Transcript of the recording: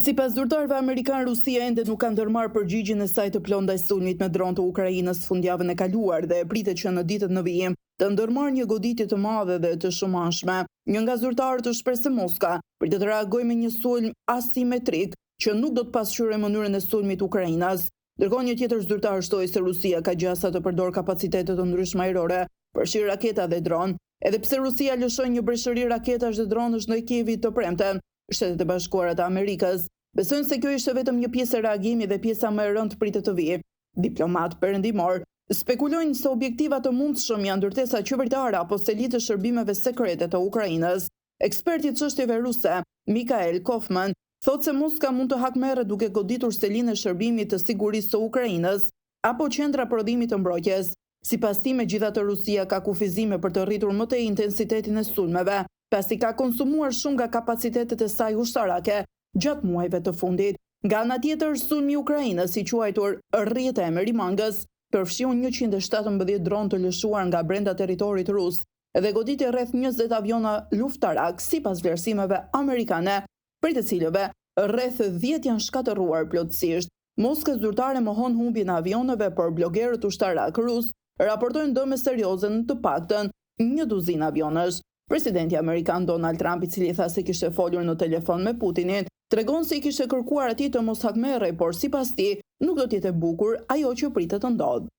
Sipas zyrtarëve amerikan, Rusia ende nuk ka ndërmarrë përgjigjen e saj të plotë ndaj sulmit me dron të Ukrainës fundjavën e kaluar dhe pritet që në ditët në vijim të ndërmarrë një goditje të madhe dhe të shumanshme. Një nga zyrtarët është shpreh se Moska pritet të reagojë me një sulm asimetrik që nuk do të pasqyrojë mënyrën e sulmit të Ukrainës. Ndërkohë një tjetër zyrtar shtoi se Rusia ka gjasa të përdor kapacitete të ndryshme ajrore, përfshirë raketa dhe dron. Edhe pse Rusia lëshoi një breshëri raketash dhe dronësh ndaj Kievit të premten, Shtetet e Bashkuara të Amerikës besojnë se kjo ishte vetëm një pjesë e reagimit dhe pjesa më e rëndë pritet të vijë. Diplomat perëndimor spekulojnë se objektiva të mundshëm janë ndërtesa qeveritare apo seli të shërbimeve sekrete të Ukrainës. Eksperti i çështjeve ruse, Mikhail Kofman, thotë se Moska mund të hakmerret duke goditur selinë e shërbimit të sigurisë të Ukrainës apo qendra prodhimit të mbrojtjes. Sipas tij, megjithatë Rusia ka kufizime për të rritur më tej intensitetin e sulmeve, pasi ka konsumuar shumë nga kapacitetet e saj ushtarake gjatë muajve të fundit. Nga ana tjetër, sulmi i Ukrainës, i quajtur rrjeta e Merimangës, përfshiu 117 dronë të lëshuar nga brenda territorit rus dhe goditi rreth 20 aviona luftarak sipas vlerësimeve amerikane, për të cilëve rreth 10 janë shkatërruar plotësisht. Moska zyrtare mohon humbjen e avioneve, por blogerët ushtarak rus raportojnë dëme serioze në të paktën 12 avionësh. Presidenti amerikan Donald Trump, i cili tha se kishte folur në telefon me Putinin, tregon se i kishte kërkuar atij të mos hakmerrej, por sipas tij nuk do të jetë e bukur ajo që pritet të ndodhë.